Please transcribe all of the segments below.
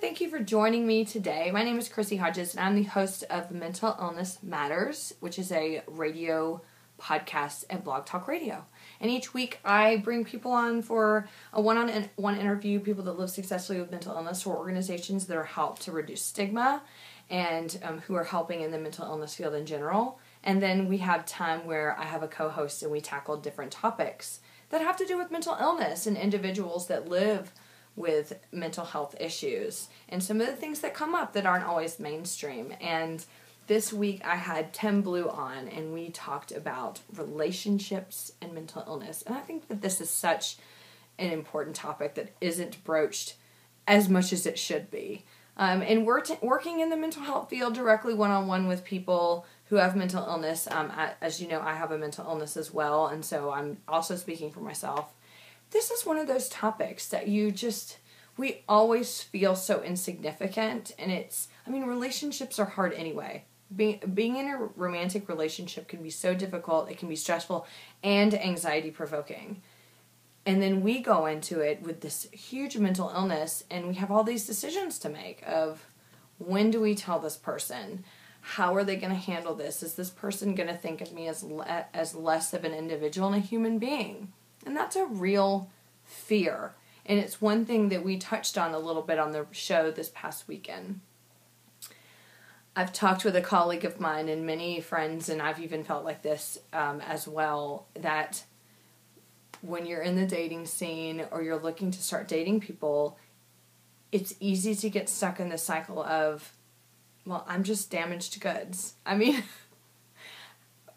thank you for joining me today. My name is Chrissy Hodges, and I'm the host of Mental Illness Matters, which is a radio podcast and blog talk radio. And each week I bring people on for a one-on-one interview, people that live successfully with mental illness, or organizations that are helped to reduce stigma and who are helping in the mental illness field in general. And then we have time where I have a co-host and we tackle different topics that have to do with mental illness and individuals that live with mental health issues and some of the things that come up that aren't always mainstream. And this week I had Tim Blue on, and we talked about relationships and mental illness. And I think that this is such an important topic that isn't broached as much as it should be. And we're working in the mental health field directly one-on-one with people who have mental illness. As you know, I have a mental illness as well, and so I'm also speaking for myself. This is one of those topics that we always feel so insignificant, and relationships are hard anyway. Being in a romantic relationship can be so difficult, it can be stressful and anxiety-provoking. And then we go into it with this huge mental illness, and we have all these decisions to make of, when do we tell this person? How are they going to handle this? Is this person going to think of me as less of an individual and a human being? And that's a real fear. And it's one thing that we touched on a little bit on the show this past weekend. I've talked with a colleague of mine and many friends, and I've even felt like this as well, that when you're in the dating scene or you're looking to start dating people, it's easy to get stuck in the cycle of, well, I'm just damaged goods.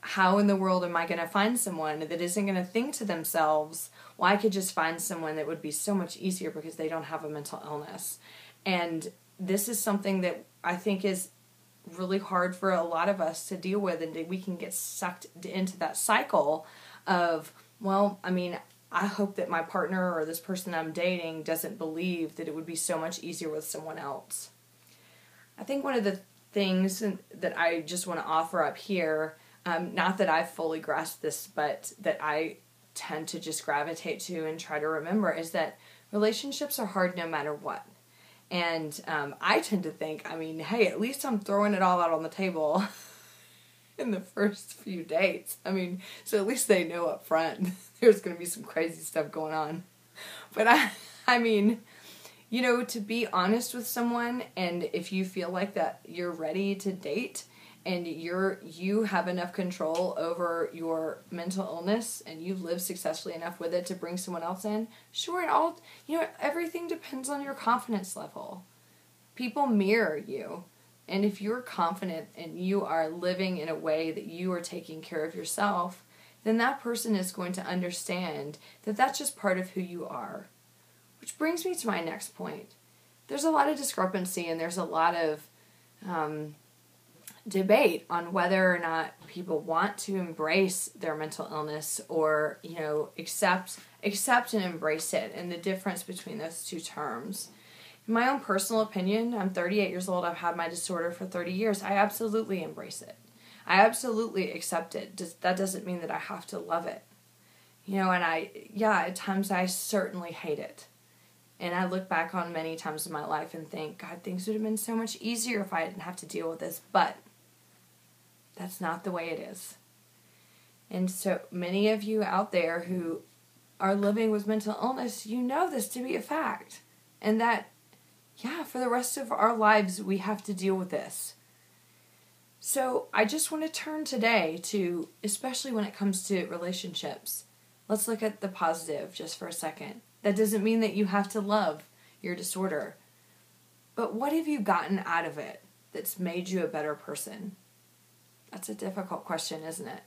How in the world am I going to find someone that isn't going to think to themselves, well, I could just find someone that would be so much easier because they don't have a mental illness. And this is something that I think is really hard for a lot of us to deal with, and we can get sucked into that cycle of, well, I hope that my partner or this person I'm dating doesn't believe that it would be so much easier with someone else. I think one of the things that I just want to offer up here, not that I've fully grasped this, but that I tend to just gravitate to and try to remember, is that relationships are hard no matter what. And I tend to think, hey, at least I'm throwing it all out on the table in the first few dates. So at least they know up front there's going to be some crazy stuff going on. But to be honest with someone, and if you feel like that you're ready to date and you have enough control over your mental illness and you live successfully enough with it to bring someone else in, sure, everything depends on your confidence level. People mirror you. And if you're confident and you are living in a way that you are taking care of yourself, then that person is going to understand that that's just part of who you are. Which brings me to my next point. There's a lot of discrepancy and there's a lot of debate on whether or not people want to embrace their mental illness or, accept and embrace it, and the difference between those two terms. In my own personal opinion, I'm 38 years old, I've had my disorder for 30 years, I absolutely embrace it. I absolutely accept it. That doesn't mean that I have to love it. At times I certainly hate it. And I look back on many times in my life and think, God, things would have been so much easier if I didn't have to deal with this. But that's not the way it is. And so many of you out there who are living with mental illness, you know this to be a fact. And that, for the rest of our lives, we have to deal with this. So I just want to turn today to, especially when it comes to relationships, let's look at the positive just for a second. That doesn't mean that you have to love your disorder. But what have you gotten out of it that's made you a better person? That's a difficult question, isn't it?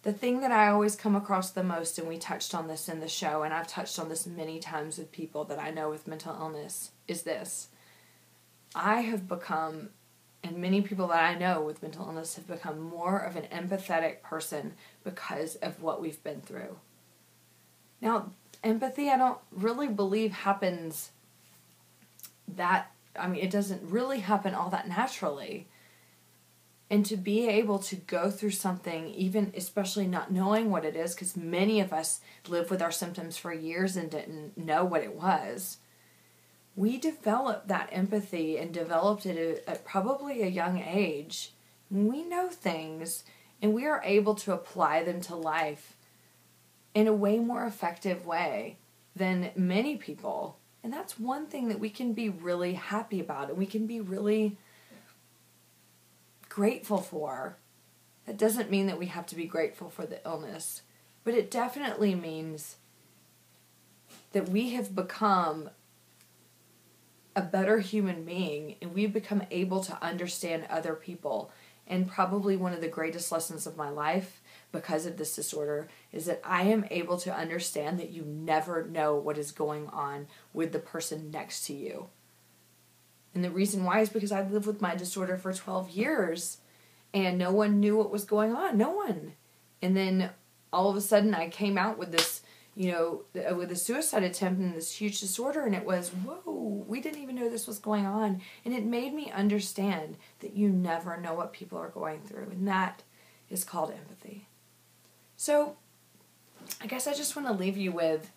The thing that I always come across the most, and we touched on this in the show, and I've touched on this many times with people that I know with mental illness, is this. I have become, and many people that I know with mental illness have become more of an empathetic person because of what we've been through. Now, empathy, I don't really believe happens it doesn't really happen all that naturally. And to be able to go through something, even especially not knowing what it is, because many of us lived with our symptoms for years and didn't know what it was. we develop that empathy and developed it at probably a young age. We know things and we are able to apply them to life in a way more effective way than many people. And that's one thing that we can be really happy about and we can be really grateful for. That doesn't mean that we have to be grateful for the illness, but it definitely means that we have become a better human being and we've become able to understand other people. And probably one of the greatest lessons of my life because of this disorder is that I am able to understand that you never know what is going on with the person next to you. And the reason why is because I've lived with my disorder for 12 years and no one knew what was going on. No one. And then all of a sudden I came out with this, with a suicide attempt and this huge disorder, and it was, whoa, we didn't even know this was going on. And it made me understand that you never know what people are going through, and that is called empathy. So I guess I just want to leave you with,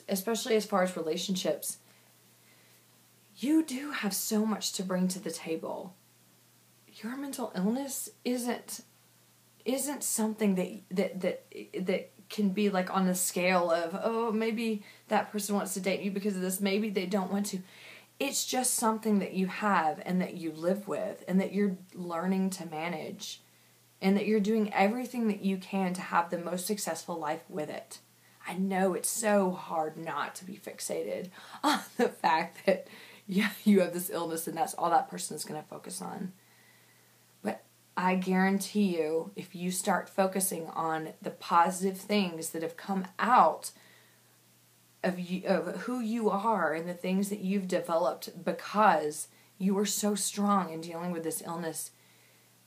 especially as far as relationships, you do have so much to bring to the table. Your mental illness isn't something that can be like on the scale of, oh, maybe that person wants to date you because of this, maybe they don't want to. It's just something that you have and that you live with and that you're learning to manage and that you're doing everything that you can to have the most successful life with it. I know it's so hard not to be fixated on the fact that you have this illness and that's all that person is going to focus on. But I guarantee you, if you start focusing on the positive things that have come out of who you are and the things that you've developed because you were so strong in dealing with this illness,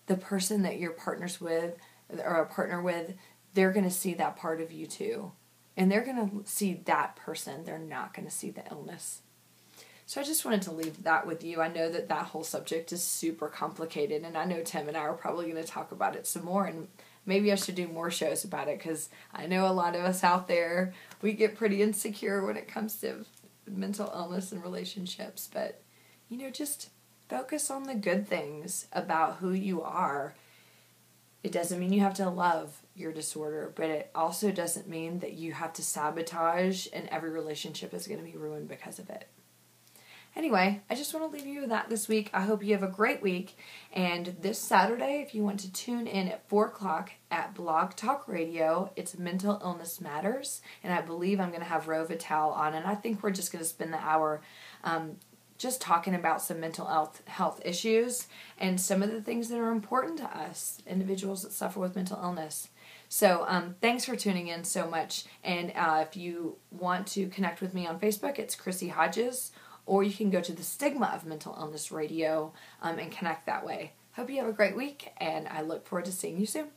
the person that you're partners with or a partner with, they're going to see that part of you too. And they're going to see that person. They're not going to see the illness. So I just wanted to leave that with you. I know that whole subject is super complicated, and I know Tim and I are probably going to talk about it some more, and maybe I should do more shows about it, because I know a lot of us out there, we get pretty insecure when it comes to mental illness and relationships, but, just focus on the good things about who you are. It doesn't mean you have to love your disorder, but it also doesn't mean that you have to sabotage and every relationship is going to be ruined because of it. Anyway, I just want to leave you with that this week. I hope you have a great week. And this Saturday, if you want to tune in at 4 o'clock at Blog Talk Radio, it's Mental Illness Matters. And I believe I'm going to have Ro Vital on. And I think we're just going to spend the hour just talking about some mental health issues and some of the things that are important to us, individuals that suffer with mental illness. So thanks for tuning in so much. And if you want to connect with me on Facebook, it's Chrissy Hodges. Or you can go to the Stigma of Mental Illness Radio and connect that way. Hope you have a great week, and I look forward to seeing you soon.